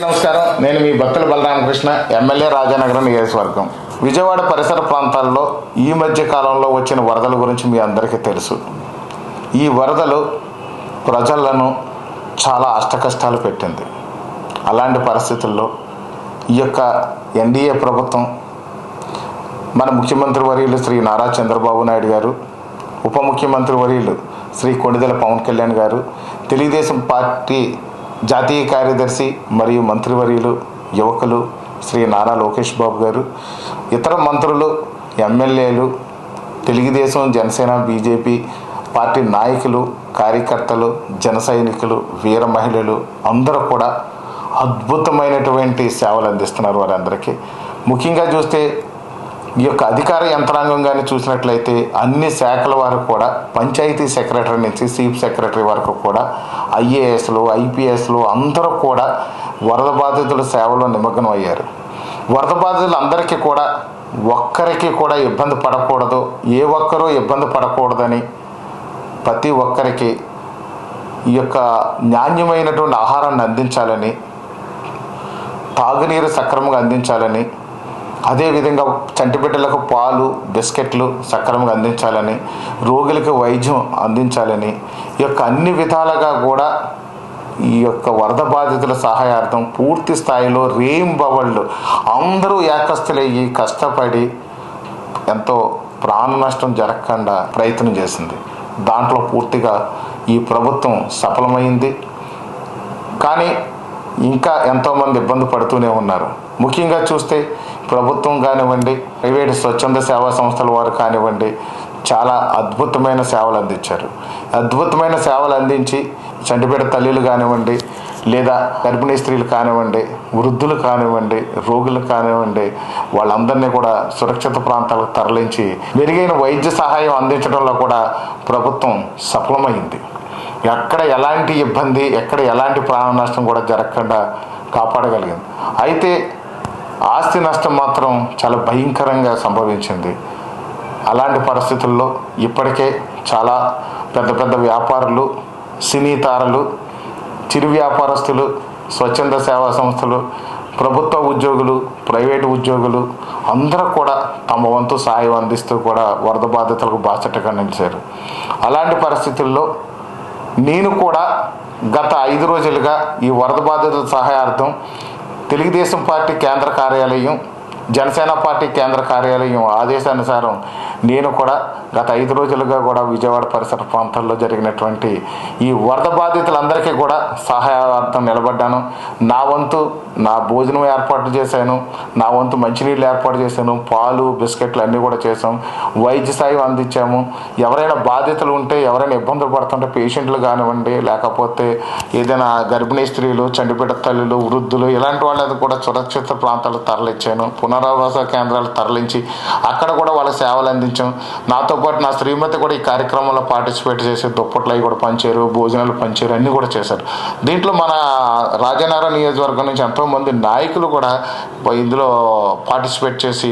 నమస్కారం. నేను మీ భక్తుల బలరామకృష్ణ, ఎమ్మెల్యే రాజానగరం నియోజకవర్గం. విజయవాడ పరిసర ప్రాంతాల్లో ఈ మధ్య కాలంలో వచ్చిన వరదల గురించి మీ అందరికీ తెలుసు. ఈ వరదలు ప్రజలను చాలా అష్టకష్టాలు పెట్టింది. అలాంటి పరిస్థితుల్లో ఈ యొక్క ఎన్డీఏ ప్రభుత్వం, మన ముఖ్యమంత్రి వర్యులు శ్రీ నారా చంద్రబాబు నాయుడు గారు, ఉప ముఖ్యమంత్రి వర్యులు శ్రీ కొణిదెల పవన్ కళ్యాణ్ గారు, తెలుగుదేశం పార్టీ జాతీయ కార్యదర్శి మరియు మంత్రివర్యులు యువకులు శ్రీ నారా లోకేష్ బాబు గారు, ఇతర మంత్రులు, ఎమ్మెల్యేలు, తెలుగుదేశం, జనసేన, బీజేపీ పార్టీ నాయకులు, కార్యకర్తలు, జన సైనికులు, వీర మహిళలు అందరూ కూడా అద్భుతమైనటువంటి సేవలు అందిస్తున్నారు. వారందరికీ ముఖ్యంగా చూస్తే ఈ యొక్క అధికార యంత్రాంగం కానీ చూసినట్లయితే అన్ని శాఖల వారు కూడా, పంచాయతీ సెక్రటరీ నుంచి చీఫ్ సెక్రటరీ వరకు కూడా, ఐఏఎస్లు, ఐపీఎస్లు అందరూ కూడా వరద బాధితుల సేవలో నిమగ్నం అయ్యారు. వరద బాధితులు అందరికీ కూడా ఒక్కరికి కూడా ఇబ్బంది పడకూడదు, ఏ ఒక్కరూ ఇబ్బంది పడకూడదని ప్రతి ఒక్కరికి ఈ యొక్క నాణ్యమైనటువంటి ఆహారాన్ని అందించాలని, తాగునీరు సక్రమంగా అందించాలని, అదేవిధంగా చంటిబిడ్డలకు పాలు, బిస్కెట్లు సక్రమంగా అందించాలని, రోగులకు వైద్యం అందించాలని, ఈ యొక్క అన్ని విధాలుగా కూడా ఈ యొక్క వరద బాధితుల సహాయార్థం పూర్తి స్థాయిలో రేయింబవళ్ళు అందరూ ఏకస్తులయ్యి కష్టపడి ఎంతో ప్రాణ నష్టం జరగకుండా ప్రయత్నం చేసింది. దాంట్లో పూర్తిగా ఈ ప్రభుత్వం సఫలమైంది. కానీ ఇంకా ఎంతోమంది ఇబ్బంది పడుతూనే ఉన్నారు. ముఖ్యంగా చూస్తే ప్రభుత్వం కానివ్వండి, ప్రైవేటు స్వచ్ఛంద సేవా సంస్థల వారు కానివ్వండి, చాలా అద్భుతమైన సేవలు అందించారు. అద్భుతమైన సేవలు అందించి చంటిబిడ్డ తల్లులు కానివ్వండి, లేదా గర్భిణీ స్త్రీలు కానివ్వండి, వృద్ధులు కానివ్వండి, రోగులు కానివ్వండి, వాళ్ళందరినీ కూడా సురక్షిత ప్రాంతాలకు తరలించి మెరుగైన వైద్య సహాయం అందించడంలో కూడా ప్రభుత్వం సఫలమైంది. ఎక్కడ ఎలాంటి ఇబ్బంది, ఎక్కడ ఎలాంటి ప్రాణ నష్టం కూడా జరగకుండా కాపాడగలిగింది. అయితే ఆస్తి నష్టం మాత్రం చాలా భయంకరంగా సంభవించింది. అలాంటి పరిస్థితుల్లో ఇప్పటికే చాలా పెద్ద పెద్ద వ్యాపారులు, సినీ తారలు, చిరు వ్యాపారస్తులు, స్వచ్ఛంద సేవా సంస్థలు, ప్రభుత్వ ఉద్యోగులు, ప్రైవేటు ఉద్యోగులు అందరూ కూడా తమ వంతు సాయం అందిస్తూ కూడా వరద బాధితులకు బాసటగా నిలిచారు. అలాంటి పరిస్థితుల్లో నేను కూడా గత 5 రోజులుగా ఈ వరద బాధితుల సహాయార్థం తెలుగుదేశం పార్టీ కేంద్ర కార్యాలయం, జనసేన పార్టీ కేంద్ర కార్యాలయం ఆదేశానుసారం నేను కూడా గత 5 రోజులుగా కూడా విజయవాడ పరిసర ప్రాంతాల్లో జరిగినటువంటి ఈ వరద బాధితులందరికీ కూడా సహాయార్థం నిలబడ్డాను. నా వంతు నా భోజనం ఏర్పాటు చేశాను, నా వంతు మంచినీళ్ళు ఏర్పాటు చేశాను, పాలు, బిస్కెట్లు అన్నీ కూడా చేసాం, వైద్య సాయం అందించాము. ఎవరైనా బాధితులు ఉంటే, ఎవరైనా ఇబ్బందులు పడుతుంటే పేషెంట్లు కానివ్వండి, లేకపోతే ఏదైనా గర్భిణీ స్త్రీలు, చంటిబిడ్డ తల్లులు, వృద్ధులు ఇలాంటి వాళ్ళది కూడా సురక్షిత ప్రాంతాలకు తరలించాను. పునరావాస కేంద్రాలు తరలించి అక్కడ కూడా వాళ్ళ సేవలు అందించాం. నాతో పాటు నా శ్రీమతి కూడా ఈ కార్యక్రమంలో పార్టిసిపేట్ చేసి దుప్పట్లు అవి కూడా పంచారు, భోజనాలు పంచారు, అన్నీ కూడా చేశారు. దీంట్లో మన రాజానగరం నియోజకవర్గం నుంచి ఎంతోమంది నాయకులు కూడా ఇందులో పార్టిసిపేట్ చేసి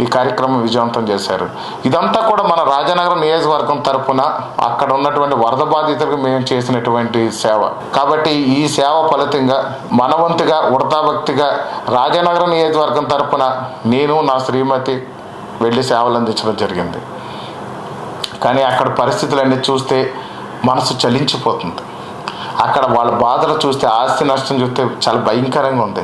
ఈ కార్యక్రమం విజయవంతం చేశారు. ఇదంతా కూడా మన రాజానగరం నియోజకవర్గం తరఫున అక్కడ ఉన్నటువంటి వరద బాధితులకు మేము చేసినటువంటి సేవ. కాబట్టి ఈ సేవ ఫలితంగా మన వంతుగా ఉడతాభక్తిగా రాజానగరం నియోజకవర్గం తరఫున నేను నా శ్రీమతి వెళ్ళి సేవలు అందించడం జరిగింది. కానీ అక్కడ పరిస్థితులన్నీ చూస్తే మనసు చలించిపోతుంది. అక్కడ వాళ్ళ బాధలు చూస్తే, ఆస్తి నష్టం చూస్తే చాలా భయంకరంగా ఉంది.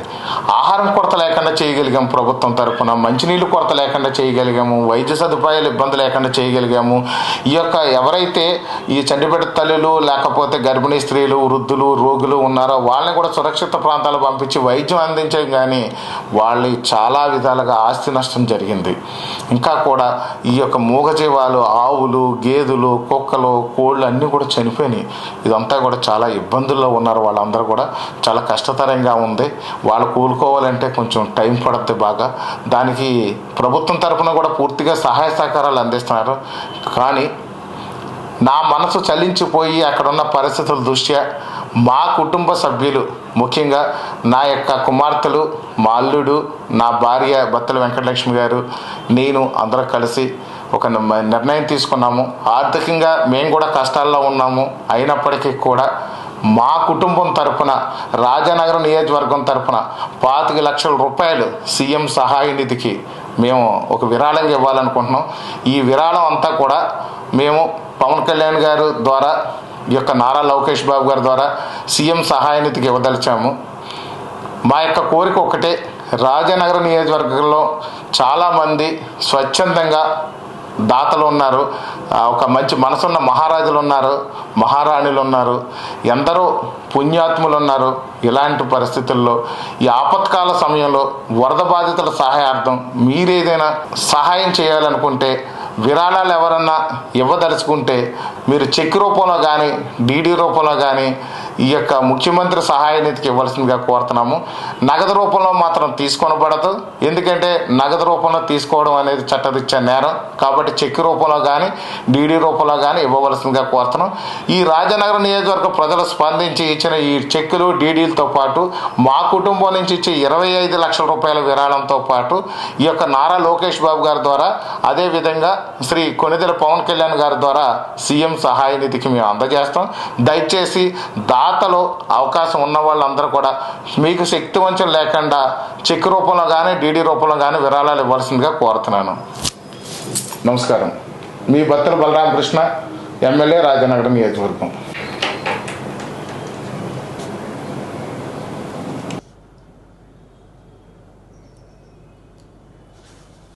ఆహారం కొరత లేకుండా చేయగలిగాము ప్రభుత్వం తరఫున, మంచినీళ్ళు కొరత లేకుండా చేయగలిగాము, వైద్య సదుపాయాలు ఇబ్బంది లేకుండా చేయగలిగాము. ఈ యొక్క ఎవరైతే ఈ చంటిబిడ్డ తల్లులు, లేకపోతే గర్భిణీ స్త్రీలు, వృద్ధులు, రోగులు ఉన్నారో వాళ్ళని కూడా సురక్షిత ప్రాంతాలు పంపించి వైద్యం అందించాం. కానీ వాళ్ళు చాలా విధాలుగా ఆస్తి నష్టం జరిగింది. ఇంకా కూడా ఈ యొక్క మూగజీవాలు, ఆవులు, గేదెలు, కుక్కలు, కోళ్ళు అన్నీ కూడా చనిపోయినాయి. ఇదంతా కూడా చాలా ఇబ్బందుల్లో ఉన్నారు. వాళ్ళందరూ కూడా చాలా కష్టతరంగా ఉంది. వాళ్ళు కోలుకోవాలంటే కొంచెం టైం పడుతుంది బాగా. దానికి ప్రభుత్వం తరఫున కూడా పూర్తిగా సహాయ సహకారాలు అందిస్తున్నారు. కానీ నా మనసు చలించిపోయి అక్కడున్న పరిస్థితుల దృష్ట్యా మా కుటుంబ సభ్యులు, ముఖ్యంగా నా యొక్క కుమార్తెలు, మా అల్లుడు, నా భార్య బత్తల వెంకటలక్ష్మి గారు, నేను అందరం కలిసి ఒక నిర్ణయం తీసుకున్నాము. ఆర్థికంగా మేము కూడా కష్టాల్లో ఉన్నాము. అయినప్పటికీ కూడా మా కుటుంబం తరపున రాజానగరం నియోజకవర్గం తరపున 25 లక్షల రూపాయలు సీఎం సహాయ నిధికి మేము ఒక విరాళంగా ఇవ్వాలనుకుంటున్నాం. ఈ విరాళం అంతా కూడా మేము పవన్ కళ్యాణ్ గారు ద్వారా, ఈ యొక్క నారా లోకేష్ బాబు గారి ద్వారా సీఎం సహాయ నిధికి ఇవ్వదలిచాము. మా యొక్క కోరిక ఒకటే, రాజానగరం నియోజకవర్గంలో చాలామంది స్వచ్ఛందంగా దాతలు ఉన్నారు, ఒక మంచి మనసున్న మహారాజులు ఉన్నారు, మహారాణులు ఉన్నారు, ఎందరో పుణ్యాత్ములు ఉన్నారు. ఇలాంటి పరిస్థితుల్లో ఈ ఆపత్కాల సమయంలో వరద బాధితుల సహాయార్థం మీరేదైనా సహాయం చేయాలనుకుంటే, విరాళాలు ఎవరన్నా ఇవ్వదలుచుకుంటే మీరు చెక్ రూపంలో కానీ డీడీ రూపంలో కానీ ఈ యొక్క ముఖ్యమంత్రి సహాయ నిధికి ఇవ్వాల్సిందిగా కోరుతున్నాము. నగదు రూపంలో మాత్రం తీసుకొనబడదు, ఎందుకంటే నగదు రూపంలో తీసుకోవడం అనేది చట్టరీత్యా నేరం. కాబట్టి చెక్ రూపంలో కానీ డీడీ రూపంలో కానీ ఇవ్వవలసిందిగా కోరుతున్నాం. ఈ రాజానగరం నియోజకవర్గ ప్రజలు స్పందించి ఇచ్చిన ఈ చెక్కులు డీడీలతో పాటు మా కుటుంబం నుంచి ఇచ్చే 25 లక్షల రూపాయల విరాళంతో పాటు ఈ యొక్క నారా లోకేష్ బాబు గారి ద్వారా, అదేవిధంగా శ్రీ కొణిదెల పవన్ కళ్యాణ్ గారి ద్వారా సీఎం సహాయ నిధికి మేము అందజేస్తాం. దయచేసి దాతలో అవకాశం ఉన్న వాళ్ళందరూ కూడా మీకు శక్తి వంచన లేకుండా చెక్ రూపంలో కానీ డీడీ రూపంలో కానీ విరాళాలు ఇవ్వాల్సిందిగా కోరుతున్నాను. నమస్కారం. మీ బత్తల బలరామకృష్ణ, ఎమ్మెల్యే, రాజానగరం నియోజకవర్గం.